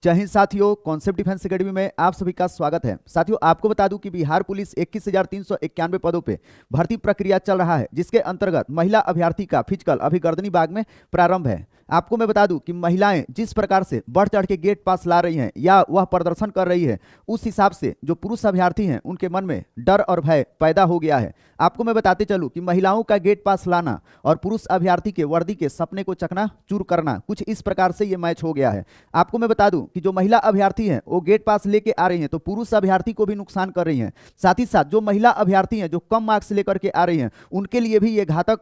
जय हिंद साथियों, concept defence academy में आप सभी का स्वागत है। साथियों, आपको बता दूं कि बिहार पुलिस 21,391 पदों पे भर्ती प्रक्रिया चल रहा है, जिसके अंतर्गत महिला अभ्यर्थी का फिजिकल अभी गर्दनी बाग में प्रारंभ है। आपको मैं बता दूं कि महिलाएं जिस प्रकार से बढ़ चढ़ के गेट पास ला रही हैं या वह प्रदर्शन कर रही है, उस हिसाब से जो पुरुष अभ्यर्थी हैं उनके मन में डर और भय पैदा हो गया है। आपको मैं बताते चलूं कि महिलाओं का गेट पास लाना और पुरुष अभ्यर्थी के वर्दी के सपने को चकनाचूर करना कुछ इस प्रकार से ये मैच हो गया है। आपको मैं बता दूं कि जो महिला अभ्यर्थी हैं वो गेट पास लेके आ रही हैं तो पुरुष अभ्यर्थी को भी नुकसान कर रही हैं। साथ ही साथ जो महिला अभ्यर्थी हैं जो कम मार्क्स लेकर के आ रही हैं उनके लिए भी ये घातक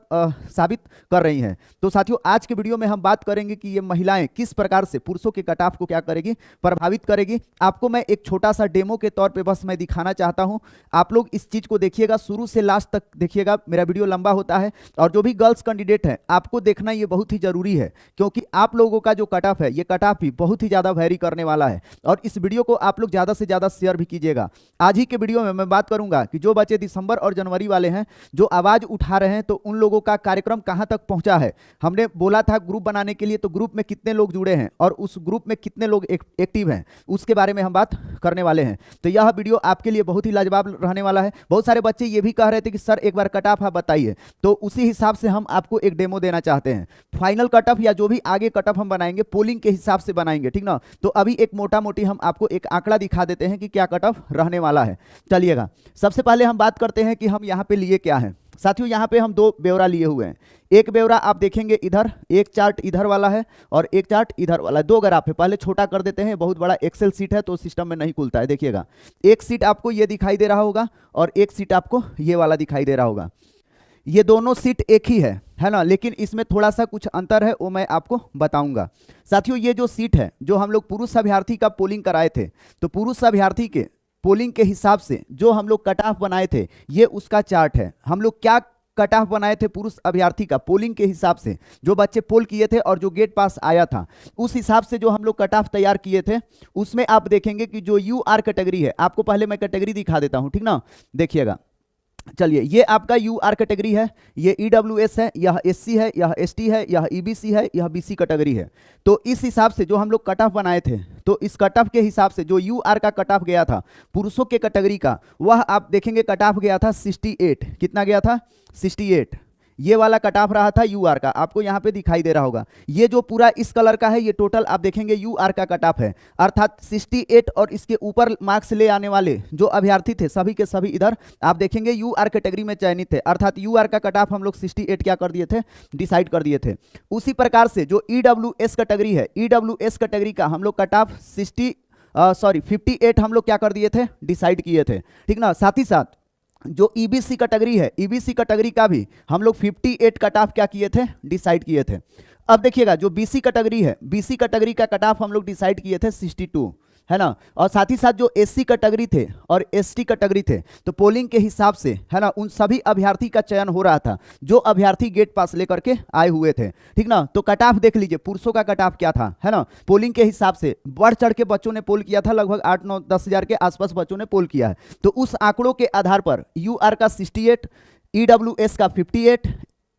साबित कर रही हैं। तो साथियों, आज के वीडियो में हम बात करेंगे कि ये महिलाएं किस प्रकार से पुरुषों के कट ऑफ को क्या करेगी, प्रभावित करेगी। आपको मैं एक छोटा सा डेमो के तौर पे बस मैं दिखाना चाहता हूं। आप लोग इस चीज को देखिएगा, शुरू से लास्ट तक देखिएगा, मेरा वीडियो लंबा होता है। और जो भी गर्ल्स कैंडिडेट है आपको देखना ये बहुत ही जरूरी है, क्योंकि आप लोगों का जो कट ऑफ है ये कट ऑफ भी बहुत ही ज्यादा वेरी करने वाला है। और इस वीडियो को आप लोग ज्यादा से ज्यादा शेयर भी कीजिएगा। आज ही के वीडियो में मैं बात करूंगा कि जो बच्चे दिसंबर और जनवरी वाले हैं जो आवाज उठा रहे हैं, तो उन लोगों का कार्यक्रम कहां तक पहुंचा है। हमने बोला था ग्रुप बनाने के लिए, तो ग्रुप में कितने लोग जुड़े हैं और उस ग्रुप में कितने लोग एक्टिव हैं, उसके बारे में हम बात करने वाले हैं। तो यह वीडियो आपके लिए बहुत ही लाजवाब रहने वाला है। बहुत सारे बच्चे ये भी कह रहे थे कि सर एक बार कट ऑफ आप बताइए, तो उसी हिसाब से हम आपको एक डेमो देना चाहते हैं। फाइनल कट ऑफ या जो भी आगे कट ऑफ हम बनाएंगे पोलिंग के हिसाब से बनाएंगे, ठीक ना। तो अभी एक मोटा मोटी हम आपको एक आंकड़ा दिखा देते हैं कि क्या कट ऑफ रहने वाला है। चलिएगा, सबसे पहले हम बात करते हैं कि हम यहाँ पे लिए क्या है। साथियों, यहाँ पे हम दो ब्यौरा लिए हुए हैं। एक ब्यौरा आप देखेंगे इधर, एक चार्ट इधर वाला है और एक चार्ट इधर वाला है। दो ग्राफ है, पहले छोटा कर देते हैं, बहुत बड़ा एक्सेल सीट है तो सिस्टम में नहीं खुलता है। देखिएगा, एक सीट आपको ये दिखाई दे रहा होगा और एक सीट आपको ये वाला दिखाई दे रहा होगा। ये दोनों सीट एक ही है ना, लेकिन इसमें थोड़ा सा कुछ अंतर है, वो मैं आपको बताऊंगा। साथियों, ये जो सीट है जो हम लोग पुरुष अभ्यर्थी का पोलिंग कराए थे, तो पुरुष अभ्यर्थी के पोलिंग के हिसाब से जो हम लोग कट ऑफ बनाए थे ये उसका चार्ट है। हम लोग क्या कट ऑफ बनाए थे पुरुष अभ्यर्थी का पोलिंग के हिसाब से, जो बच्चे पोल किए थे और जो गेट पास आया था, उस हिसाब से जो हम लोग कट ऑफ तैयार किए थे, उसमें आप देखेंगे कि जो यूआर कैटेगरी है, आपको पहले मैं कैटेगरी दिखा देता हूं, ठीक ना। देखिएगा, चलिए, ये आपका यूआर कैटेगरी है, ये ईडब्ल्यूएस है, यह एससी है, यह एसटी है, यह ईबीसी है, यह बीसी कैटेगरी है। तो इस हिसाब से जो हम लोग कट ऑफ बनाए थे, तो इस कट ऑफ के हिसाब से जो यूआर का कट ऑफ गया था पुरुषों के कैटेगरी का, वह आप देखेंगे कट ऑफ गया था 68। कितना गया था? 68। ये वाला कट ऑफ रहा था यूआर का, आपको यहाँ पे दिखाई दे रहा होगा। ये जो पूरा इस कलर का है, ये टोटल आप देखेंगे यूआर का कट ऑफ है, अर्थात 68। और इसके ऊपर मार्क्स ले आने वाले जो अभ्यर्थी थे सभी के सभी इधर आप देखेंगे यूआर कैटेगरी में चयनित थे, अर्थात यूआर का कट ऑफ हम लोग 68 क्या कर दिए थे, डिसाइड कर दिए थे। उसी प्रकार से जो ईडब्ल्यूएस कैटेगरी है, ईडब्ल्यूएस कैटेगरी का हम लोग कट ऑफ 58 हम लोग क्या कर दिए थे, डिसाइड किए थे, ठीक ना। साथ ही साथ जो ईबीसी कैटेगरी है, ईबीसी कैटेगरी का भी हम लोग 58 कट ऑफ क्या किए थे, डिसाइड किए थे। अब देखिएगा, जो बीसी कैटेगरी है, बीसी कैटेगरी का कट ऑफ हम लोग डिसाइड किए थे 62, है ना। और साथ ही साथ जो एससी कैटेगरी थे और एसटी कैटेगरी थे, तो पोलिंग के हिसाब से, है ना, उन सभी अभ्यर्थी का चयन हो रहा था जो अभ्यर्थी गेट पास लेकर के आए हुए थे, ठीक ना। तो कट ऑफ देख लीजिए, पुरुषों का कट ऑफ क्या था, है ना। पोलिंग के हिसाब से बढ़ चढ़ के बच्चों ने पोल किया था, लगभग 8-9-10 हजार के आसपास बच्चों ने पोल किया है। तो उस आंकड़ों के आधार पर यूआर का 68, ईडब्ल्यूएस का 58,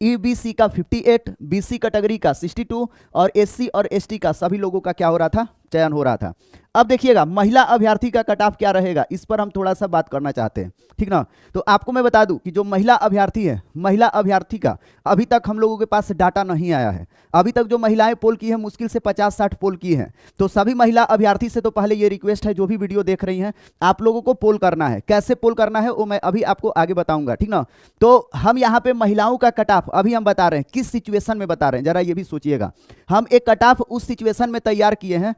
ईबीसी का 58, बीसी कैटेगरी का 62 और एससी और एसटी का सभी लोगों का क्या हो रहा था, चयन हो रहा था। अब देखिएगा, महिला अभ्यर्थी का कट ऑफ क्या रहेगा, इस पर हम थोड़ा सा बात करना चाहते हैं, ठीक ना। तो आपको मैं बता दूं कि जो महिला अभ्यर्थी है, महिला अभ्यर्थी का अभी तक हम लोगों के पास डाटा नहीं आया है। अभी तक जो महिलाएं पोल की है मुश्किल से 50-60 पोल की हैं। तो सभी महिला अभ्यर्थी से तो पहले ये रिक्वेस्ट है, जो भी वीडियो देख रही हैं, आप लोगों को पोल करना है। कैसे पोल करना है वो मैं अभी आपको आगे बताऊंगा, ठीक ना। तो हम यहाँ पे महिलाओं का कट ऑफ अभी हम बता रहे हैं, किस सिचुएशन में बता रहे हैं, जरा ये भी सोचिएगा। हम एक कट ऑफ उस सिचुएशन में तैयार किए हैं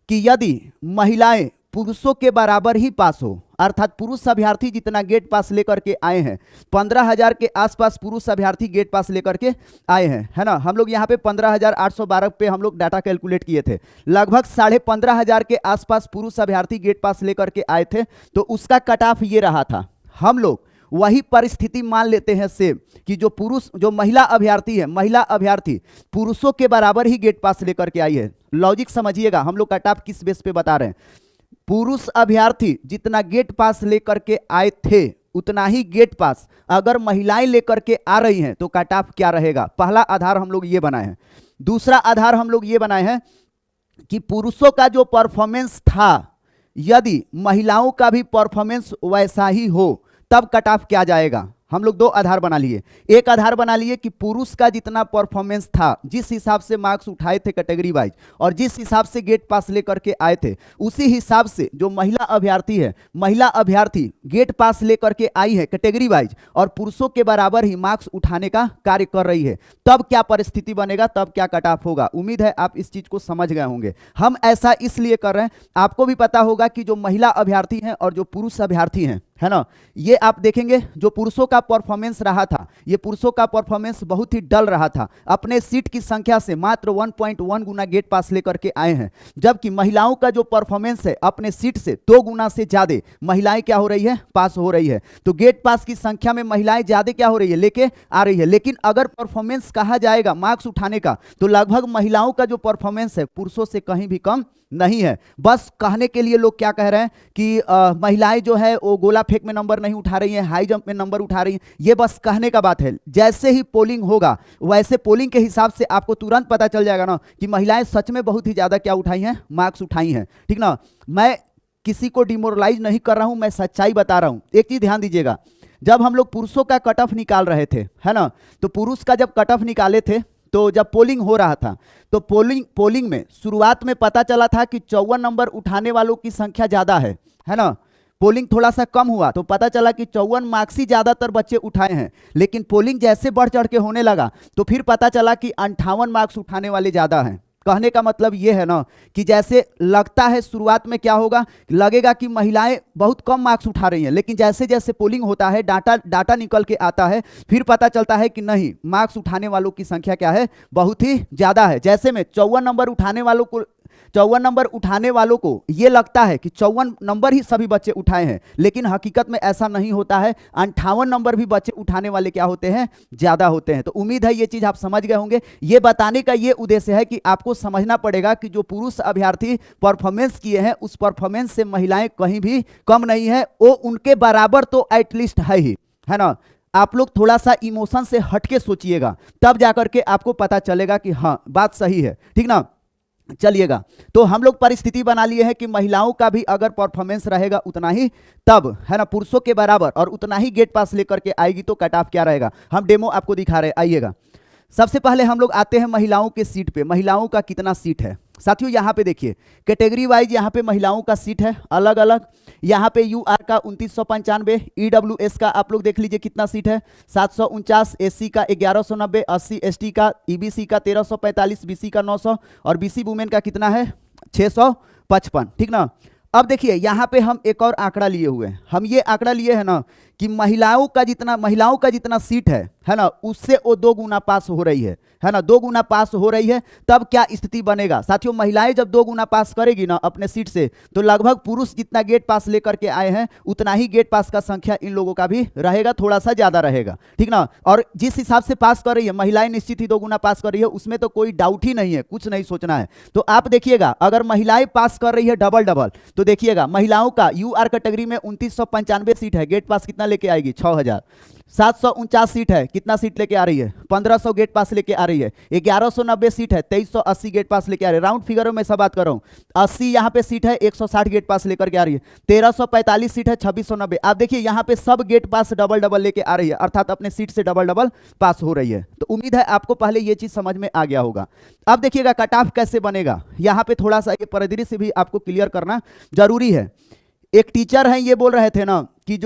कि यदि महिलाएं पुरुषों के बराबर ही पास हो, अर्थात पुरुष अभ्यर्थी जितना गेट पास लेकर के आए हैं, 15,000 के आसपास पुरुष अभ्यर्थी गेट पास लेकर के आए हैं, है ना। हम लोग यहाँ पे 15,812 पे हम लोग डाटा कैलकुलेट किए थे, लगभग 15,500 के आसपास पुरुष अभ्यर्थी गेट पास लेकर के आए थे। तो उसका कट ऑफ ये रहा था। हम लोग वही परिस्थिति मान लेते हैं सेम, कि जो महिला अभ्यर्थी है, महिला अभ्यर्थी पुरुषों के बराबर ही गेट पास लेकर के आई है। लॉजिक समझिएगा, हम लोग कट ऑफ किस बेस पे बता रहे हैं। पुरुष अभ्यर्थी जितना गेट पास लेकर के आए थे उतना ही गेट पास अगर महिलाएं लेकर के आ रही हैं तो कट ऑफ क्या रहेगा। पहला आधार हम लोग ये बनाए हैं। दूसरा आधार हम लोग ये बनाए हैं कि पुरुषों का जो परफॉर्मेंस था, यदि महिलाओं का भी परफॉर्मेंस वैसा ही हो तब कट ऑफ क्या जाएगा। हम लोग दो आधार बना लिए। एक आधार बना लिए कि पुरुष का जितना परफॉर्मेंस था, जिस हिसाब से मार्क्स उठाए थे कैटेगरी वाइज और जिस हिसाब से गेट पास लेकर के आए थे, उसी हिसाब से जो महिला अभ्यर्थी है, महिला अभ्यर्थी गेट पास लेकर के आई है कैटेगरी वाइज और पुरुषों के बराबर ही मार्क्स उठाने का कार्य कर रही है, तब क्या परिस्थिति बनेगा, तब क्या कट ऑफ होगा। उम्मीद है आप इस चीज को समझ गए होंगे। हम ऐसा इसलिए कर रहे हैं, आपको भी पता होगा कि जो महिला अभ्यर्थी हैं और जो पुरुष अभ्यर्थी हैं, है ना, ये आप देखेंगे जो पुरुषों का परफॉर्मेंस रहा था, ये पुरुषों का परफॉर्मेंस बहुत ही डल रहा था। अपने सीट की संख्या से मात्र 1.1 गुना गेट पास लेकर के आए हैं, जबकि महिलाओं का जो परफॉर्मेंस है अपने सीट से 2 गुना से ज्यादा महिलाएं क्या हो रही है, पास हो रही है। तो गेट पास की संख्या में महिलाएं ज्यादा क्या हो रही है, लेके आ रही है। लेकिन अगर परफॉर्मेंस कहा जाएगा मार्क्स उठाने का, तो लगभग महिलाओं का जो परफॉर्मेंस है पुरुषों से कहीं भी कम नहीं है। बस कहने के लिए लोग क्या कह रहे हैं कि महिलाएं जो है वो गोला फेंक में नंबर नहीं उठा रही हैं, हाई जंप में नंबर उठा रही हैं, ये बस कहने का बात है। जैसे ही पोलिंग होगा वैसे पोलिंग के हिसाब से आपको तुरंत पता चल जाएगा ना कि महिलाएं सच में बहुत ही ज्यादा क्या उठाई हैं, मार्क्स उठाई हैं। ठीक ना, मैं किसी को डिमोरलाइज नहीं कर रहा हूं, मैं सच्चाई बता रहा हूं। एक चीज ध्यान दीजिएगा, जब हम लोग पुरुषों का कट ऑफ निकाल रहे थे, है ना, तो पुरुष का जब कट ऑफ निकाले थे तो जब पोलिंग हो रहा था तो पोलिंग में शुरुआत में पता चला था कि 54 नंबर उठाने वालों की संख्या ज्यादा है ना। पोलिंग थोड़ा सा कम हुआ तो पता चला कि 54 मार्क्स ही ज्यादातर बच्चे उठाए हैं। लेकिन पोलिंग जैसे बढ़ चढ़ के होने लगा तो फिर पता चला कि 58 मार्क्स उठाने वाले ज्यादा हैं। कहने का मतलब ये है ना कि जैसे लगता है शुरुआत में क्या होगा, लगेगा कि महिलाएं बहुत कम मार्क्स उठा रही हैं, लेकिन जैसे जैसे पोलिंग होता है, डाटा निकल के आता है, फिर पता चलता है कि नहीं, मार्क्स उठाने वालों की संख्या क्या है, बहुत ही ज्यादा है। जैसे में 54 नंबर उठाने वालों को ये लगता है कि 54 नंबर ही सभी बच्चे उठाए हैं, लेकिन हकीकत में ऐसा नहीं होता है। 58 नंबर भी बच्चे उठाने वाले क्या होते हैं, ज्यादा होते हैं। तो उम्मीद है ये चीज आप समझ गए होंगे। ये बताने का ये उद्देश्य है कि आपको समझना पड़ेगा कि जो पुरुष अभ्यर्थी परफॉर्मेंस किए हैं उस परफॉर्मेंस से महिलाएं कहीं भी कम नहीं है, वो उनके बराबर तो एटलीस्ट है ही, है ना। आप लोग थोड़ा सा इमोशन से हटके सोचिएगा, तब जाकर के आपको पता चलेगा कि हाँ बात सही है। ठीक ना, चलिएगा। तो हम लोग परिस्थिति बना लिए हैं कि महिलाओं का भी अगर परफॉर्मेंस रहेगा उतना ही, तब, है ना, पुरुषों के बराबर और उतना ही गेट पास लेकर के आएगी तो कट ऑफ क्या रहेगा, हम डेमो आपको दिखा रहे हैं। आइएगा, सबसे पहले हम लोग आते हैं महिलाओं के सीट पे। महिलाओं का कितना सीट है साथियों, यहाँ पे देखिए कैटेगरी वाइज यहाँ पे महिलाओं का सीट है अलग अलग। यहाँ पे यूआर का 2995, ईडब्ल्यूएस का आप लोग देख लीजिए कितना सीट है 749, एससी का 1190, 80 एसटी का, ईबीसी का 1345, बीसी का 900 और बीसी वुमेन का कितना है 655। ठीक ना। अब देखिए यहाँ पे हम एक और आंकड़ा लिए हुए हैं। हम ये आंकड़ा लिए है ना कि महिलाओं का जितना सीट है ना, उससे वो 2 गुना पास हो रही है ना, 2 गुना पास हो रही है। तब क्या स्थिति बनेगा साथियों, महिलाएं जब 2 गुना पास करेगी ना अपने सीट से, तो लगभग पुरुष जितना गेट पास लेकर के आए हैं उतना ही गेट पास का संख्या इन लोगों का भी रहेगा, थोड़ा सा ज्यादा रहेगा। ठीक ना। और जिस हिसाब से पास कर रही है महिलाएं, निश्चित ही 2 गुना पास कर रही है, उसमें तो कोई डाउट ही नहीं है, कुछ नहीं सोचना है। तो आप देखिएगा अगर महिलाएं पास कर रही है डबल, तो देखिएगा महिलाओं का यूआर कैटेगरी में 2995 सीट है, गेट पास कितना लेके आएगी 6000। 749 सीट है, कितना सीट लेके आ रही है 1500 गेट पास लेके आ रही है। 1190 सीट है, 2380 गेट पास लेके आ रही है। राउंड फिगरों में सब बात कर रहा हूं। 80 यहाँ पे सीट है, 160 गेट पास लेकर के आ रही है। 1345 सीट है, 2690। आप देखिए यहाँ पे सब गेट पास डबल लेके आ रही है, अर्थात अपने सीट से डबल पास हो रही है। तो उम्मीद है आपको पहले ये चीज समझ में आ गया होगा। अब देखिएगा कट ऑफ कैसे बनेगा, यहाँ पे थोड़ा सा ये परिदृश्य भी आपको क्लियर करना जरूरी है। एक टीचर है, ये बोल रहे थे ना कि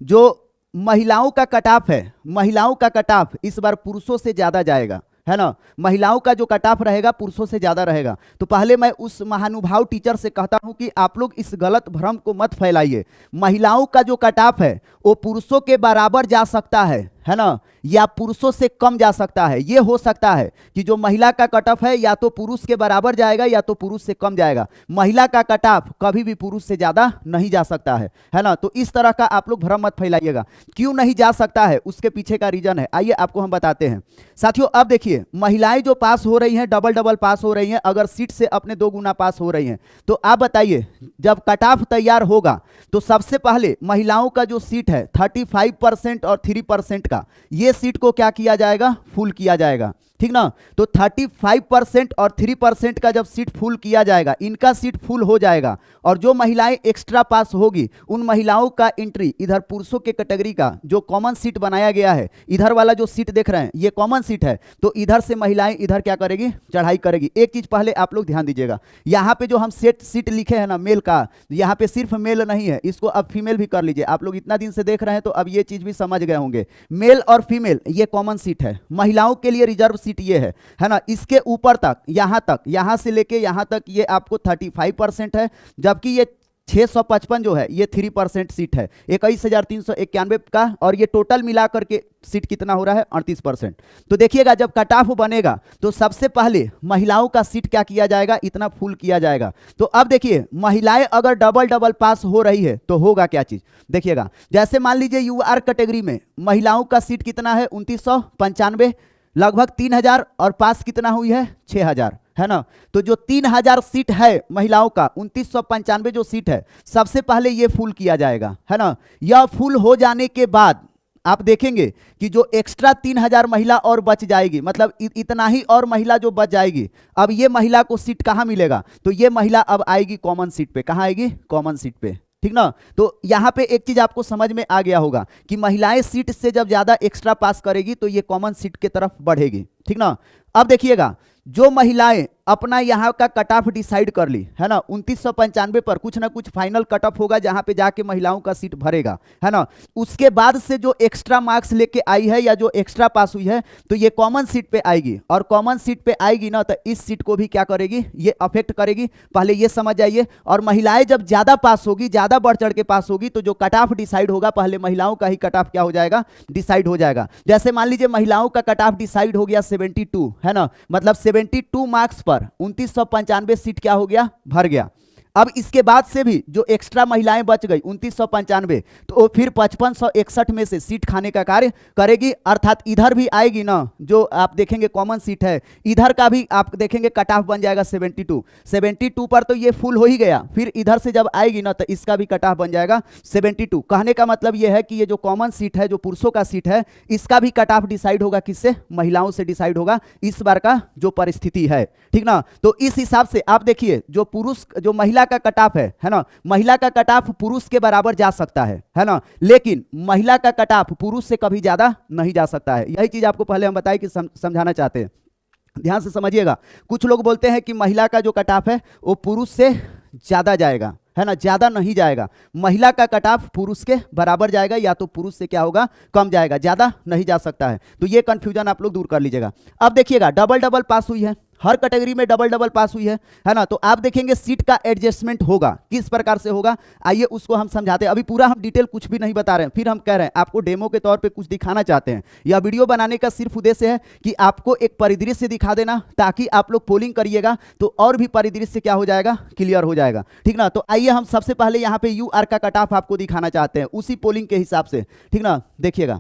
जो महिलाओं का कट ऑफ है, महिलाओं का कट ऑफ इस बार पुरुषों से ज्यादा जाएगा, है ना। महिलाओं का जो कट ऑफ रहेगा पुरुषों से ज्यादा रहेगा। तो पहले मैं उस महानुभाव टीचर से कहता हूं कि आप लोग इस गलत भ्रम को मत फैलाइए। महिलाओं का जो कट ऑफ है वो पुरुषों के बराबर जा सकता है ना, या पुरुषों से कम जा सकता है। ये हो सकता है कि जो महिला का कट ऑफ है या तो पुरुष के बराबर जाएगा या तो पुरुष से कम जाएगा। महिला का कट ऑफ कभी भी पुरुष से ज्यादा नहीं जा सकता है ना। तो इस तरह का आप लोग भ्रम मत फैलाइएगा। क्यों नहीं जा सकता है उसके पीछे का रीजन है, आइए आपको हम बताते हैं साथियों। अब देखिए महिलाएं जो पास हो रही हैं डबल पास हो रही हैं, अगर सीट से अपने 2 गुना पास हो रही हैं, तो आप बताइए जब कट ऑफ तैयार होगा तो सबसे पहले महिलाओं का जो सीट है 35% और 3% का, ये सीट को क्या किया जाएगा, फुल किया जाएगा। ठीक ना। तो 35% और 3% का जब सीट फुल किया जाएगा, इनका सीट फुल हो जाएगा और जो महिलाएं एक्स्ट्रा पास होगी उन महिलाओं का एंट्री इधर पुरुषों के कैटेगरी का जो कॉमन सीट बनाया गया है, इधर वाला जो सीट देख रहे हैं ये कॉमन सीट है, तो इधर से महिलाएं इधर क्या करेगी, चढ़ाई करेगी। एक चीज पहले आप लोग ध्यान दीजिएगा, यहाँ पे जो हम सीट लिखे हैं ना मेल का, यहाँ पे सिर्फ मेल नहीं है, इसको अब फीमेल भी कर लीजिए। आप लोग इतना दिन से देख रहे हैं तो अब ये चीज भी समझ गए होंगे, मेल और फीमेल ये कॉमन सीट है, महिलाओं के लिए रिजर्व सीट ये है ना। इसके ऊपर तक यहां से लेके यहां तक ये आपको 35% है, जबकि ये 655 जो है ये 3% सीट है 21,391 का, और ये टोटल मिलाकर के सीट कितना हो रहा है 38%। तो देखिएगा जब कट ऑफ बनेगा तो सबसे पहले महिलाओं का सीट क्या किया जाएगा, इतना फुल किया जाएगा। तो अब देखिए महिलाएं अगर डबल पास हो रही है तो होगा क्या चीज, देखिएगा जैसे मान लीजिए यूआर कैटेगरी में महिलाओं का सीट कितना है 2995, लगभग 3000, और पास कितना हुई है 6000, है ना। तो जो 3000 सीट है महिलाओं का, 2995 जो सीट है, सबसे पहले ये फुल किया जाएगा, है ना। यह फुल हो जाने के बाद आप देखेंगे कि जो एक्स्ट्रा 3000 महिला और बच जाएगी, मतलब इतना ही और महिला जो बच जाएगी, अब ये महिला को सीट कहां मिलेगा, तो ये महिला अब आएगी कॉमन सीट पे। कहां आएगी, कॉमन सीट पे, ठीक ना। तो यहां पे एक चीज आपको समझ में आ गया होगा कि महिलाएं सीट से जब ज्यादा एक्स्ट्रा पास करेगी तो ये कॉमन सीट की तरफ बढ़ेगी, ठीक ना। अब देखिएगा जो महिलाएं अपना यहाँ का कट ऑफ डिसाइड कर ली, है ना, 2995 पर कुछ ना कुछ फाइनल कट ऑफ होगा जहां पे जाके महिलाओं का सीट भरेगा, है ना। उसके बाद से जो एक्स्ट्रा मार्क्स लेके आई है या जो एक्स्ट्रा पास हुई है तो ये कॉमन सीट पे आएगी, और कॉमन सीट पे आएगी ना तो इस सीट को भी क्या करेगी, ये अफेक्ट करेगी, पहले ये समझ जाइए। और महिलाएं जब ज्यादा पास होगी, ज्यादा बढ़ चढ़ के पास होगी, तो जो कट ऑफ डिसाइड होगा पहले महिलाओं का ही कट ऑफ क्या हो जाएगा, डिसाइड हो जाएगा। जैसे मान लीजिए महिलाओं का कट ऑफ डिसाइड हो गया 72, है ना, मतलब 72 मार्क्स पर 2995 सीट क्या हो गया, भर गया। अब इसके बाद से भी जो एक्स्ट्रा महिलाएं बच गई 2995, तो फिर 5561 में से सीट खाने का कार्य करेगी, अर्थात इधर भी आएगी ना, जो आप देखेंगे कॉमन सीट है, इधर का भी आप देखेंगे कट ऑफ बन जाएगा 72 पर, तो ये फुल हो ही गया। फिर इधर से जब आएगी ना तो इसका भी कट ऑफ बन जाएगा 72। कहने का मतलब ये है कि ये जो कॉमन सीट है, जो पुरुषों का सीट है, इसका भी कट ऑफ डिसाइड होगा किससे, महिलाओं से डिसाइड होगा, इस बार का जो परिस्थिति है, ठीक ना। तो इस हिसाब से आप देखिए जो पुरुष, जो महिला का कट ऑफ है ना, महिला का कट ऑफ पुरुष के बराबर जा सकता है ना, लेकिन महिला का कट ऑफ पुरुष से कभी ज्यादा नहीं जा सकता है। यही चीज आपको पहले हम बताए कि समझाना चाहते हैं, ध्यान से समझिएगा। कुछ लोग बोलते हैं कि महिला का जो कट ऑफ है वो पुरुष से ज्यादा जाएगा, है ना, ज्यादा नहीं जाएगा। महिला का कट ऑफ पुरुष के बराबर जाएगा या तो पुरुष से क्या होगा, कम जाएगा, ज्यादा नहीं जा सकता है। तो ये कंफ्यूजन आप लोग दूर कर लीजिएगा। अब देखिएगा डबल पास हुई है, हर कैटेगरी में डबल पास हुई है ना। तो आप देखेंगे सीट का एडजस्टमेंट होगा, किस प्रकार से होगा, आइए उसको हम समझाते हैं। अभी पूरा हम डिटेल कुछ भी नहीं बता रहे हैं, फिर हम कह रहे हैं आपको डेमो के तौर पे कुछ दिखाना चाहते हैं। यह वीडियो बनाने का सिर्फ उद्देश्य है कि आपको एक परिदृश्य दिखा देना, ताकि आप लोग पोलिंग करिएगा तो और भी परिदृश्य क्या हो जाएगा, क्लियर हो जाएगा, ठीक ना। तो आइए हम सबसे पहले यहाँ पे यूआर का कट ऑफ आपको दिखाना चाहते हैं उसी पोलिंग के हिसाब से, ठीक ना। देखिएगा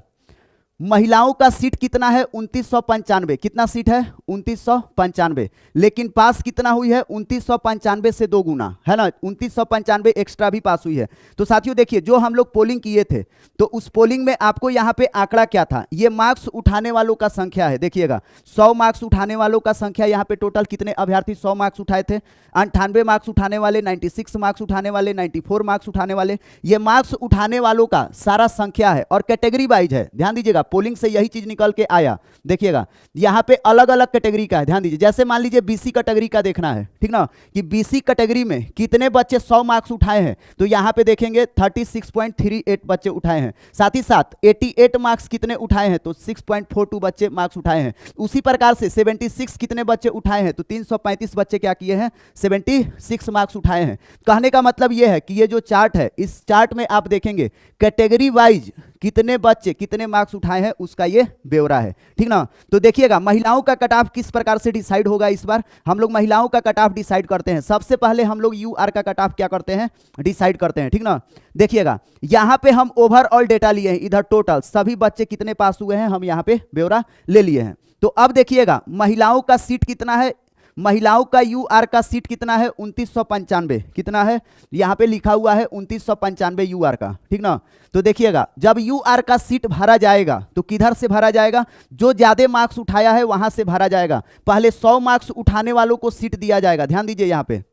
महिलाओं का सीट कितना है 2995, कितना सीट है 2995, लेकिन पास कितना हुई है 2995 से 2 गुना, है ना, 2995 एक्स्ट्रा भी पास हुई है। तो साथियों देखिए जो हम लोग पोलिंग किए थे तो उस पोलिंग में आपको यहाँ पे आंकड़ा क्या था, ये मार्क्स उठाने वालों का संख्या है। देखिएगा 100 मार्क्स उठाने वालों का संख्या, यहाँ पे टोटल कितने अभ्यर्थी 100 मार्क्स उठाए थे, 98 मार्क्स उठाने वाले, 96 मार्क्स उठाने वाले, 94 मार्क्स उठाने वाले, ये मार्क्स उठाने वालों का सारा संख्या है और कैटेगरी वाइज है। ध्यान दीजिएगा पोलिंग से यही चीज निकल के आया। देखिएगा यहाँ पे अलग अलग कैटेगरी का है, ध्यान दीजिए। जैसे मान लीजिए बीसी कैटेगरी का देखना है, ठीक ना, कि बीसी कैटेगरी में कितने बच्चे 100 मार्क्स उठाए हैं, तो यहाँ पे देखेंगे 36.38 बच्चे उठाए हैं। साथ ही साथ 88 मार्क्स कितने उठाए हैं, तो 6.42 बच्चे मार्क्स उठाए हैं। उसी प्रकार से 76 कितने बच्चे उठाए हैं, तो 335 बच्चे क्या किए हैं, 76 मार्क्स उठाए हैं। कहने का मतलब यह है कि ये जो चार्ट है, इस चार्ट में आप देखेंगे कैटेगरी वाइज कितने बच्चे कितने मार्क्स उठाए हैं उसका ये ब्यौरा है, ठीक ना। तो देखिएगा महिलाओं का कट ऑफ किस प्रकार से डिसाइड होगा। इस बार हम लोग महिलाओं का कट ऑफ डिसाइड करते हैं। सबसे पहले हम लोग यूआर का कट ऑफ क्या करते हैं, डिसाइड करते हैं, ठीक ना। देखिएगा यहाँ पे हम ओवरऑल डेटा लिए हैं, इधर टोटल सभी बच्चे कितने पास हुए हैं हम यहाँ पे ब्यौरा ले लिए हैं। तो अब देखिएगा महिलाओं का सीट कितना है, महिलाओं का यूआर का सीट कितना है 2995, कितना है यहाँ पे लिखा हुआ है 2995 यूआर का, ठीक ना। तो देखिएगा जब यूआर का सीट भरा जाएगा तो किधर से भरा जाएगा, जो ज्यादा मार्क्स उठाया है वहां से भरा जाएगा। पहले 100 मार्क्स उठाने वालों को सीट दिया जाएगा, ध्यान दीजिए यहाँ पे,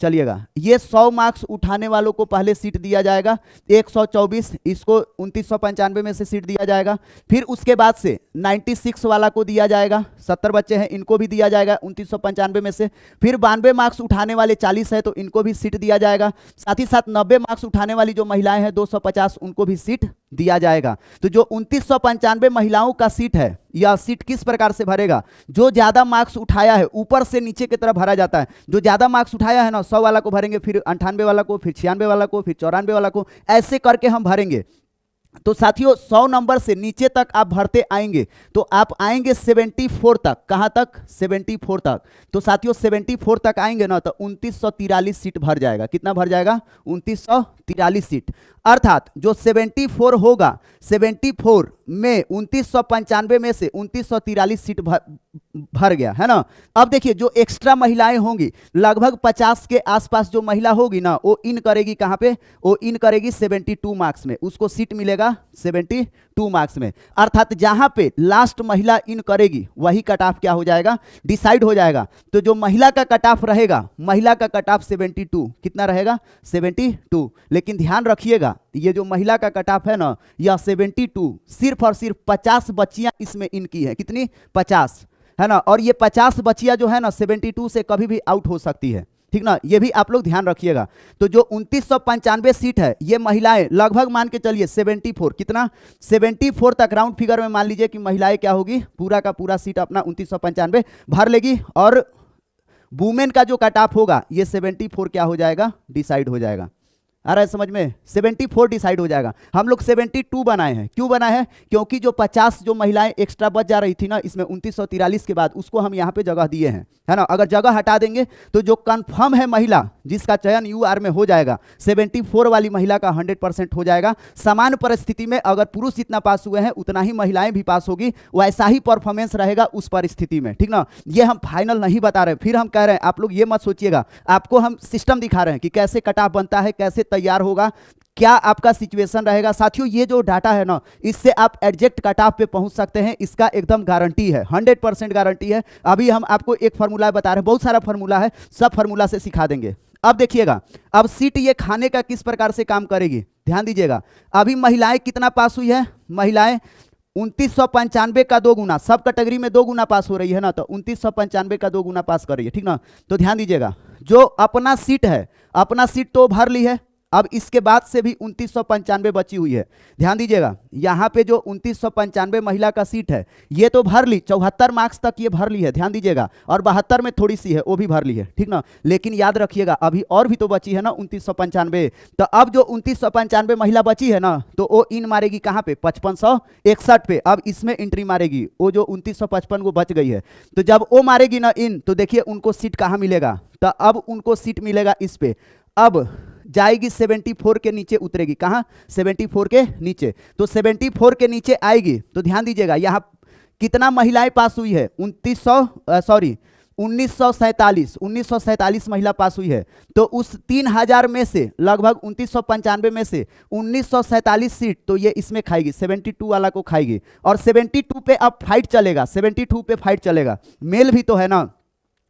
चलिएगा ये 100 मार्क्स उठाने वालों को पहले सीट दिया जाएगा 124, इसको 2995 में से सीट दिया जाएगा। फिर उसके बाद से 96 वाला को दिया जाएगा, 70 बच्चे हैं इनको भी दिया जाएगा 2995 में से। फिर 92 मार्क्स उठाने वाले 40 है तो इनको भी सीट दिया जाएगा। साथ ही साथ 90 मार्क्स उठाने वाली जो महिलाएं हैं 250, उनको भी सीट दिया जाएगा। तो जो 2995 महिलाओं का सीट है, यह सीट किस प्रकार से भरेगा, जो ज्यादा मार्क्स उठाया है ऊपर से नीचे की तरफ भरा जाता है। जो ज्यादा मार्क्स उठाया है ना 100 वाला को भरेंगे, फिर 98 वाला को, फिर 96 वाला को, फिर 94 वाला को, ऐसे करके हम भरेंगे। तो साथियों 100 नंबर से नीचे तक आप भरते आएंगे तो आप आएंगे 74 तक। कहां तक, 74 तक। तो साथियों 74 तक आएंगे ना तो 2943 सीट भर जाएगा। कितना भर जाएगा, 2943 सीट। अर्थात जो 74 होगा, 74 में 2995 में से 2943 सीट भर गया है ना। अब देखिए जो एक्स्ट्रा महिलाएं होंगी लगभग 50 के आसपास जो महिला होगी ना, वो इन करेगी कहां पे, वो इन करेगी 72 मार्क्स में, उसको सीट मिलेगा 72 मार्क्स में। अर्थात जहां पे लास्ट महिला इन करेगी वही कट ऑफ क्या हो जाएगा, डिसाइड हो जाएगा। तो जो महिला का कट ऑफ रहेगा, महिला का कट ऑफ 72, कितना रहेगा 72। लेकिन ध्यान रखिएगा ये जो महिला का कट ऑफ है ना, यह 72 सिर्फ और सिर्फ 50 बच्चियां इसमें इनकी है। कितनी, 50 है ना। और ये 50 बच्चियां जो है ना 72 से कभी भी आउट हो सकती है, ठीक ना, ये भी आप लोग ध्यान रखिएगा। तो जो 2995 सीट है ये महिलाएं लगभग मान के चलिए 74, कितना 74 तक राउंड फिगर में मान लीजिए कि महिलाएं क्या होगी, पूरा का पूरा सीट अपना 2995 भर लेगी। और वुमेन का जो कट ऑफ होगा ये 74 क्या हो जाएगा, डिसाइड हो जाएगा। आ रहा है समझ में, 74 डिसाइड हो जाएगा। हम लोग 72 बनाए हैं, क्यों बनाए हैं, क्योंकि जो 50 जो महिलाएं एक्स्ट्रा बच जा रही थी ना इसमें 2943 के बाद, उसको हम यहाँ पे जगह दिए हैं, है ना। अगर जगह हटा देंगे तो जो कंफर्म है महिला जिसका चयन यूआर में हो जाएगा, 74 वाली महिला का 100% हो जाएगा। समान परिस्थिति में अगर पुरुष जितना पास हुए हैं उतना ही महिलाएं भी पास होगी, वैसा ही परफॉर्मेंस रहेगा उस परिस्थिति में, ठीक ना। ये हम फाइनल नहीं बता रहे, फिर हम कह रहे हैं, आप लोग ये मत सोचिएगा, आपको हम सिस्टम दिखा रहे हैं कि कैसे कट ऑफ बनता है, कैसे तैयार होगा, क्या आपका सिचुएशन रहेगा। साथियों ये जो डाटा है ना, इससे आप एग्जैक्ट कट ऑफ पे पहुंच सकते हैं, इसका एकदम गारंटी है, 100% गारंटी है। अभी हम आपको एक फार्मूला बता रहे हैं, बहुत सारा फार्मूला है, सब फार्मूला से सिखा देंगे। अब देखिएगा, अब सीट ये खाने का किस प्रकार से काम करेगी, ध्यान दीजिएगा। अभी महिलाएं कितना पास हुई है, महिलाएं 2995 का 2 गुना, सब कैटेगरी में 2 गुना पास हो रही है ना, तो 2995 का 2 गुना पास कर रही है, ठीक ना। तो ध्यान दीजिएगा, जो अपना सीट है, अपना सीट तो भर ली है, अब इसके बाद से भी 2995 बची हुई है। ध्यान दीजिएगा यहाँ पे जो 2995 महिला का सीट है ये तो भर ली, 74 मार्क्स तक ये भर ली है, ध्यान दीजिएगा। और 72 में थोड़ी सी है वो भी भर ली है, ठीक ना। लेकिन याद रखिएगा अभी और भी तो बची है ना 2995। तो अब जो 2995 महिला बची है ना, तो वो इन मारेगी कहाँ पे, 5561 पे। अब इसमें एंट्री मारेगी, वो जो 2955 वो बच गई है, तो जब वो मारेगी ना इन, तो देखिए उनको सीट कहाँ मिलेगा, तो अब उनको सीट मिलेगा इस पे। अब जाएगी 74 के नीचे उतरेगी, कहां, 74 के नीचे। तो 74 के नीचे आएगी तो ध्यान दीजिएगा यहां कितना महिलाएं पास हुई है, 1947 महिला पास हुई है। तो उस 3000 में से लगभग 2995 में से 1947 सीट तो ये इसमें खाएगी, 72 वाला को खाएगी। और 72 पे अब फाइट चलेगा, 72 पे फाइट चलेगा। मेल भी तो है ना,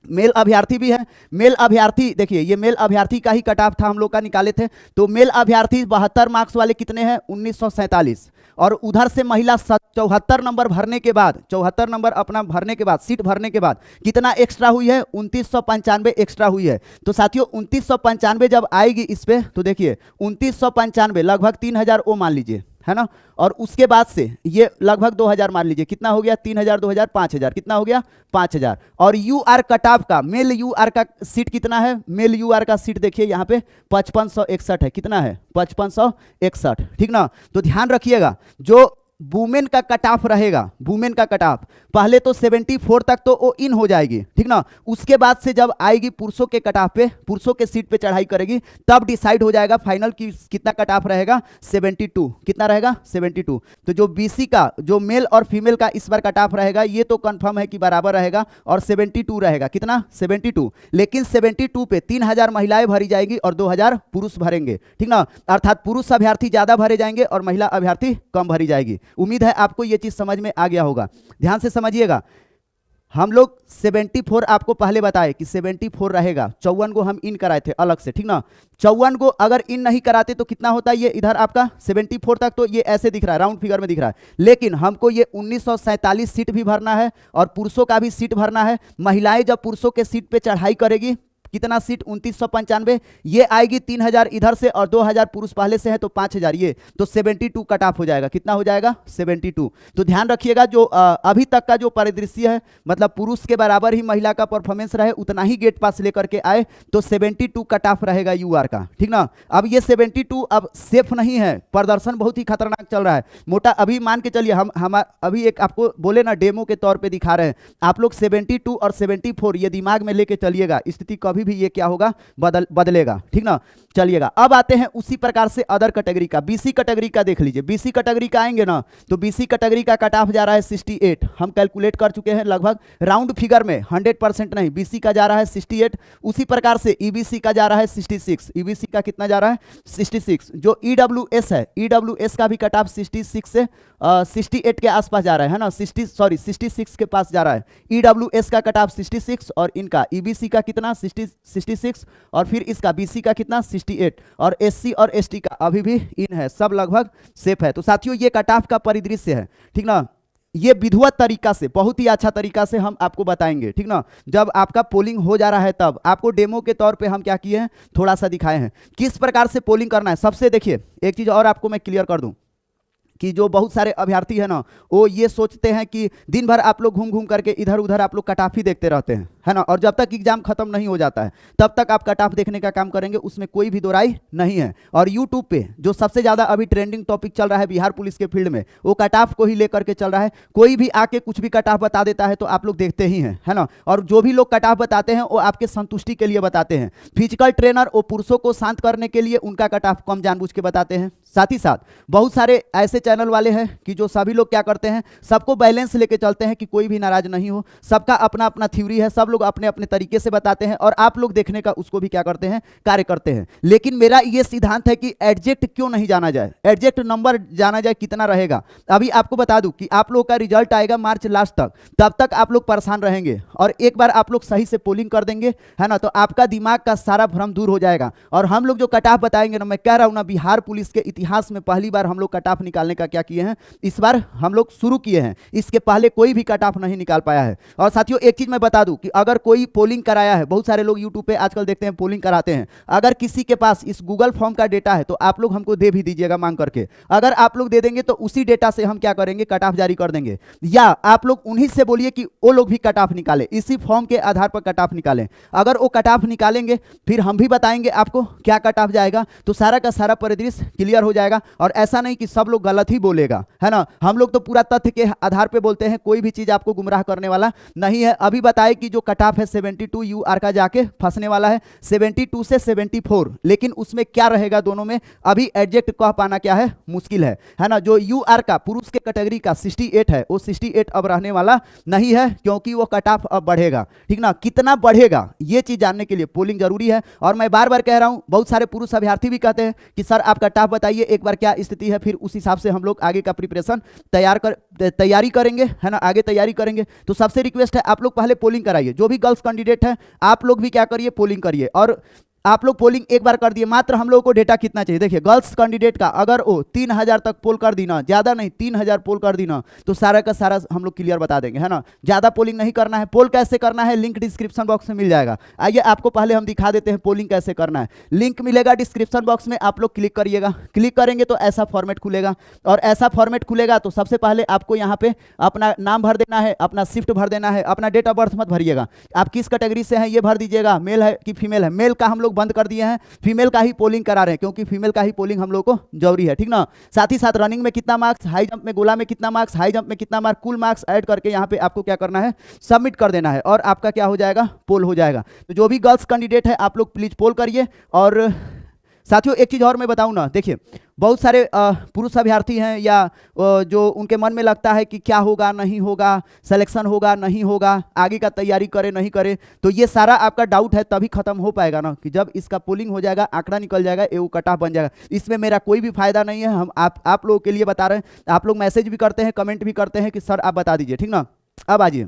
मेल अभ्यर्थी भी है। मेल अभ्यर्थी देखिए, ये मेल अभ्यर्थी का ही कट ऑफ था, हम लोग का निकाले थे। तो मेल अभ्यर्थी 72 मार्क्स वाले कितने हैं, 1947। और उधर से महिला 74 नंबर भरने के बाद, 74 नंबर अपना भरने के बाद, सीट भरने के बाद कितना एक्स्ट्रा हुई है, 2995 एक्स्ट्रा हुई है। तो साथियों 2995 जब आएगी इस पे, तो देखिए 2995 लगभग 3000 वो मान लीजिए, है ना। और उसके बाद से ये लगभग 2000 मान लीजिए, कितना हो गया, 3000 2000 5000, कितना हो गया 5000। और यू आर कट ऑफ का, मेल यू आर का सीट कितना है, मेल यू आर का सीट देखिए यहाँ पे 5561 है, कितना है 5561, ठीक ना। तो ध्यान रखिएगा जो वुमेन का कट ऑफ रहेगा, वुमेन का कट ऑफ पहले तो 74 तक तो वो इन हो जाएगी, ठीक ना। उसके बाद से जब आएगी पुरुषों के कट ऑफ पे, पुरुषों के सीट पे चढ़ाई करेगी, तब डिसाइड हो जाएगा फाइनल की कितना कट ऑफ रहेगा, 72। कितना रहेगा, 72। तो जो बीसी का, जो मेल और फीमेल का इस बार कट ऑफ रहेगा, ये तो कंफर्म है कि बराबर रहेगा और 72 रहेगा। कितना, 72। लेकिन 72 पे 3000 महिलाएं भरी जाएगी और 2000 पुरुष भरेंगे, ठीक ना। अर्थात पुरुष अभ्यर्थी ज्यादा भरे जाएंगे और महिला अभ्यर्थी कम भरी जाएगी। उम्मीद है आपको यह चीज समझ में आ गया होगा। ध्यान से समझिएगा, हम लोग 74 आपको पहले बताए कि 74 रहेगा, 54 को हम इन कराए थे अलग से, ठीक ना। 54 को अगर इन नहीं कराते तो कितना होता है, ये इधर आपका 74 तक तो ये ऐसे दिख रहा है, राउंड फिगर में दिख रहा है। लेकिन हमको ये 1947 सीट भी भरना है और पुरुषों का भी सीट भरना है। महिलाएं जब पुरुषों के सीट पे चढ़ाई करेगी, कितना सीट, 2995, ये आएगी 3000 इधर से और 2000 पुरुष पहले से है तो 5000, ये तो 72 कट ऑफ हो जाएगा। कितना हो जाएगा, 72। तो ध्यान रखिएगा, जो अभी तक का जो परिदृश्य है, मतलब पुरुष के बराबर ही महिला का परफॉर्मेंस रहे, उतना ही गेट पास लेकर के आए तो 72 कट ऑफ रहेगा यूआर का, ठीक ना। अब ये 72 अब सेफ नहीं है, प्रदर्शन बहुत ही खतरनाक चल रहा है, मोटा। अभी मान के चलिए हम अभी एक आपको बोले ना, डेमो के तौर पर दिखा रहे हैं, आप लोग 72 और 74 ये दिमाग में लेके चलिएगा, स्थिति कभी भी ये क्या होगा, बदलेगा, ठीक ना। चलिएगा, अब आते हैं उसी प्रकार से अदर कैटेगरी का, बीसी कैटेगरी का देख लीजिए। बीसी कैटेगरी का आएंगे ना, तो बीसी कैटेगरी का कट ऑफ जा रहा है 68, हम कैलकुलेट कर चुके हैं लगभग, राउंड फिगर में 100% नहीं, बीसी का जा रहा है 68। उसी प्रकार से ईबीसी का जा रहा है 66, ईबीसी का कितना जा रहा है, 66। जो ईडब्ल्यूएस है, ईडब्ल्यूएस का भी कट ऑफ 66 से 68 के आसपास जा रहा है ना, 66 के पास जा रहा है। ईडब्ल्यूएस का कट ऑफ 66 और इनका ईबीसी का कितना, 66 और फिर इसका बीसी का कितना, 68 और एससी और एसटी का अभी भी इन है, सब लगभग सेफ है। तो साथियों ये कट ऑफ का परिदृश्य है, ठीक ना। ये विधिवत तरीका से, बहुत ही अच्छा तरीका से हम आपको बताएंगे, ठीक ना। जब आपका पोलिंग हो जा रहा है तब आपको डेमो के तौर पे हम क्या किए हैं, थोड़ा सा दिखाए हैं किस प्रकार से पोलिंग करना है। सबसे देखिए एक चीज और आपको मैं क्लियर कर दूं कि जो बहुत सारे अभ्यर्थी है ना, वो ये सोचते हैं कि दिन भर आप लोग घूम घूम करके इधर उधर आप लोग कट ऑफ ही देखते रहते हैं, है ना, और जब तक एग्जाम खत्म नहीं हो जाता है तब तक आप कट ऑफ देखने का काम करेंगे, उसमें कोई भी दोराई नहीं है। और यूट्यूब पे जो सबसे ज्यादा अभी ट्रेंडिंग टॉपिक चल रहा है बिहार पुलिस के फील्ड में, वो कट ऑफ को ही लेकर के चल रहा है। कोई भी आके कुछ भी कट ऑफ बता देता है तो आप लोग देखते ही हैं, है ना। और जो भी लोग कट ऑफ बताते हैं वो आपके संतुष्टि के लिए बताते हैं। फिजिकल ट्रेनर वो पुरुषों को शांत करने के लिए उनका कट ऑफ कम जानबूझ के बताते हैं। साथ ही साथ बहुत सारे ऐसे चैनल वाले हैं कि जो सभी लोग क्या करते हैं, सबको बैलेंस लेके चलते हैं कि कोई भी नाराज नहीं हो, सबका अपना अपना थ्योरी है, सब लोग अपने अपने तरीके से बताते हैं और आप लोग देखने का उसको भी क्या करते हैं, कार्य करते हैं। लेकिन मेरा ये सिद्धांत है कि एग्जैक्ट क्यों नहीं जाना जाए, एग्जैक्ट नंबर जाना जाए कितना रहेगा। अभी आपको बता दूं कि आप लोग का रिजल्ट आएगा मार्च लास्ट तक, तब तक आप लोग परेशान रहेंगे और एक बार आप लोग सही से पोलिंग कर देंगे, है ना, तो आपका दिमाग का सारा भ्रम दूर हो जाएगा। और हम लोग जो कट ऑफ बताएंगे ना, मैं कह रहा हूं ना, बिहार पुलिस के इतिहास में पहली बार हम लोग कट ऑफ निकालने का क्या किए हैं, इस बार हम लोग शुरू किए हैं। इसके पहले कोई भी कट ऑफ नहीं निकाल पाया है। और साथियों एक चीज मैं बता दूं कि अगर कोई पोलिंग कराया है, बहुत सारे लोग यूट्यूब पे आजकल देखते हैं पोलिंग कराते हैं, अगर किसी के पास इस गूगल फॉर्म का डेटा है तो आप लोग हमको दे भी दीजिएगा मांग करके। अगर आप लोग दे देंगे तो उसी डेटा से हम क्या करेंगे, कट ऑफ जारी कर देंगे। या आप लोग उन्हीं से बोलिए कि वो लोग भी कट ऑफ निकाले, इसी फॉर्म के आधार पर कट ऑफ निकालें। अगर वो कट ऑफ निकालेंगे फिर हम भी बताएंगे आपको क्या कट ऑफ जाएगा, तो सारा का सारा परिदृश्य क्लियर हो जाएगा। और ऐसा नहीं कि सब लोग गलत ही बोलेगा, है ना, हम लोग तो पूरा तथ्य के आधार पे बोलते हैं, कोई भी चीज आपको गुमराह करने वाला नहीं है। अभी बताए कि जो कट ऑफ है 72 यूआर का जाके फंसने वाला है 72 से 74, लेकिन उसमें क्या रहेगा दोनों में अभी एग्जैक्ट कह पाना क्या है, मुश्किल है ना। जो यूआर का पुरुष के कैटेगरी का 68 है, वो 68 अब रहने वाला नहीं है, क्योंकि वो कट ऑफ अब बढ़ेगा, ठीक ना। कितना बढ़ेगा ये चीज जानने के लिए पोलिंग जरूरी है। और मैं बार बार कह रहा हूं, बहुत सारे पुरुष अभ्यर्थी भी कहते हैं कि सर आप कट ऑफ बताइए एक बार क्या स्थिति है, फिर उस हिसाब से हम लोग आगे का प्रिपरेशन तैयारी करेंगे, है ना, आगे तैयारी करेंगे। तो सबसे रिक्वेस्ट है आप लोग पहले पोलिंग कराइए, जो भी गर्ल्स कैंडिडेट है आप लोग भी क्या करिए, पोलिंग करिए। और आप लोग पोलिंग एक बार कर दिए, मात्र हम लोगों को डेटा कितना चाहिए, देखिए गर्ल्स कैंडिडेट का अगर वो 3000 तक पोल कर दी ना, ज्यादा नहीं 3000 पोल कर दी ना, तो सारा का सारा हम लोग क्लियर बता देंगे, है ना। ज्यादा पोलिंग नहीं करना है। पोल कैसे करना है, लिंक डिस्क्रिप्शन बॉक्स में मिल जाएगा। आइए आपको पहले हम दिखा देते हैं पोलिंग कैसे करना है। लिंक मिलेगा डिस्क्रिप्शन बॉक्स में, आप लोग क्लिक करिएगा। क्लिक करेंगे तो ऐसा फॉर्मेट खुलेगा, और ऐसा फॉर्मेट खुलेगा तो सबसे पहले आपको यहाँ पे अपना नाम भर देना है, अपना शिफ्ट भर देना है, अपना डेट ऑफ बर्थ मत भरिएगा, आप किस कैटेगरी से हैं ये भर दीजिएगा, मेल है कि फीमेल है। मेल का हम लोग बंद कर दिए हैं, फीमेल का ही पोलिंग करा रहे हैं, क्योंकि फीमेल का ही पोलिंग हम लोग को जरूरी है, ठीक ना। साथ ही साथ रनिंग में कितना मार्क्स, हाई जंप में, गोला में कितना मार्क्स, हाई जंप में कितना मार्क्स, कुल मार्क्स ऐड करके यहाँ पे आपको क्या करना है, सबमिट कर देना है और आपका क्या हो जाएगा, पोल हो जाएगा। तो जो भी गर्ल्स कैंडिडेट है आप लोग प्लीज पोल करिए। और साथियों एक चीज और मैं बताऊं ना, देखिए बहुत सारे पुरुष अभ्यर्थी हैं या जो उनके मन में लगता है कि क्या होगा नहीं होगा, सिलेक्शन होगा नहीं होगा, आगे का तैयारी करे नहीं करे, तो ये सारा आपका डाउट है तभी खत्म हो पाएगा ना, कि जब इसका पोलिंग हो जाएगा, आंकड़ा निकल जाएगा, एओ कट ऑफ बन जाएगा। इसमें मेरा कोई भी फायदा नहीं है, हम आप लोगों के लिए बता रहे हैं। आप लोग मैसेज भी करते हैं, कमेंट भी करते हैं कि सर आप बता दीजिए, ठीक ना। अब आइए,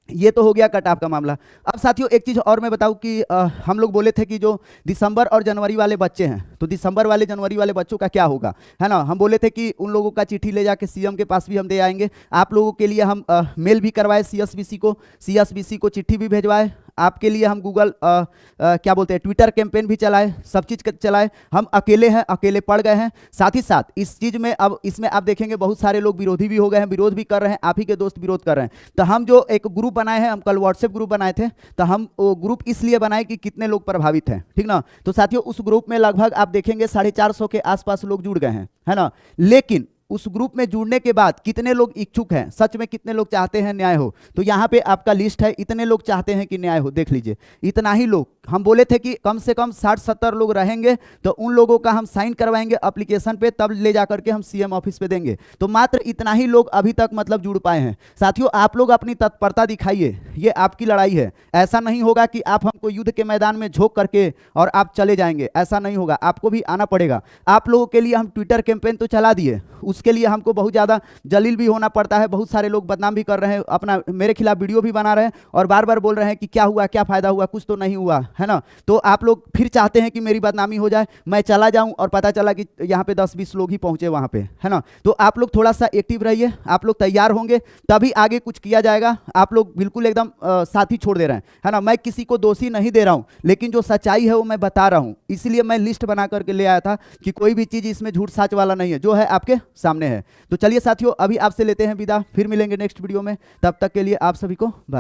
ये तो हो गया कट ऑफ का मामला। अब साथियों एक चीज़ और मैं बताऊं कि हम लोग बोले थे कि जो दिसंबर और जनवरी वाले बच्चे हैं, तो दिसंबर वाले जनवरी वाले बच्चों का क्या होगा, है ना। हम बोले थे कि उन लोगों का चिट्ठी ले जाके सीएम के पास भी हम दे आएंगे। आप लोगों के लिए हम मेल भी करवाए सीएसबीसी को चिट्ठी भी भेजवाए, आपके लिए हम गूगल क्या बोलते हैं, ट्विटर कैंपेन भी चलाए, सब चीज़ चलाए। हम अकेले हैं, अकेले पड़ गए हैं। साथ ही साथ इस चीज़ में अब इसमें आप देखेंगे बहुत सारे लोग विरोधी भी हो गए हैं, विरोध भी कर रहे हैं, आप ही के दोस्त विरोध कर रहे हैं। तो हम जो एक ग्रुप बनाए हैं, हम कल व्हाट्सएप ग्रुप बनाए थे, तो हम वो ग्रुप इसलिए बनाए कि कितने लोग प्रभावित हैं, ठीक ना। तो साथियों उस ग्रुप में लगभग आप देखेंगे 450 के आसपास लोग जुड़ गए हैं, है ना। लेकिन उस ग्रुप में जुड़ने के बाद कितने लोग इच्छुक हैं, सच में कितने लोग चाहते हैं न्याय हो, तो यहाँ पे आपका लिस्ट है, इतने लोग चाहते हैं कि न्याय हो, देख लीजिए इतना ही लोग। हम बोले थे कि कम से कम 60-70 लोग रहेंगे, तो उन लोगों का हम साइन करवाएंगे एप्लीकेशन पे, तब ले जाकर के हम सीएम ऑफिस पे देंगे। तो मात्र इतना ही लोग अभी तक मतलब जुड़ पाए हैं। साथियों आप लोग अपनी तत्परता दिखाइए, ये आपकी लड़ाई है। ऐसा नहीं होगा कि आप हमको युद्ध के मैदान में झोंक करके और आप चले जाएंगे, ऐसा नहीं होगा, आपको भी आना पड़ेगा। आप लोगों के लिए हम ट्विटर कैंपेन तो चला दिए, उसके लिए हमको बहुत ज़्यादा जलील भी होना पड़ता है, बहुत सारे लोग बदनाम भी कर रहे हैं, अपना मेरे खिलाफ वीडियो भी बना रहे हैं और बार बार बोल रहे हैं कि क्या हुआ, क्या फायदा हुआ, कुछ तो नहीं हुआ, है ना। तो आप लोग फिर चाहते हैं कि मेरी बदनामी हो जाए, मैं चला जाऊं और पता चला कि यहाँ पे 10-20 लोग ही पहुंचे वहाँ पे, है ना। तो आप लोग थोड़ा सा एक्टिव रहिए, आप लोग तैयार होंगे तभी आगे कुछ किया जाएगा। आप लोग बिल्कुल एकदम साथी छोड़ दे रहे हैं, है ना। मैं किसी को दोषी नहीं दे रहा हूँ, लेकिन जो सच्चाई है वो मैं बता रहा हूँ, इसलिए मैं लिस्ट बना करके ले आया था कि कोई भी चीज़ इसमें झूठ साच वाला नहीं है, जो है आपके सामने है। तो चलिए साथियों अभी आपसे लेते हैं विदा, फिर मिलेंगे नेक्स्ट वीडियो में, तब तक के लिए आप सभी को बाय।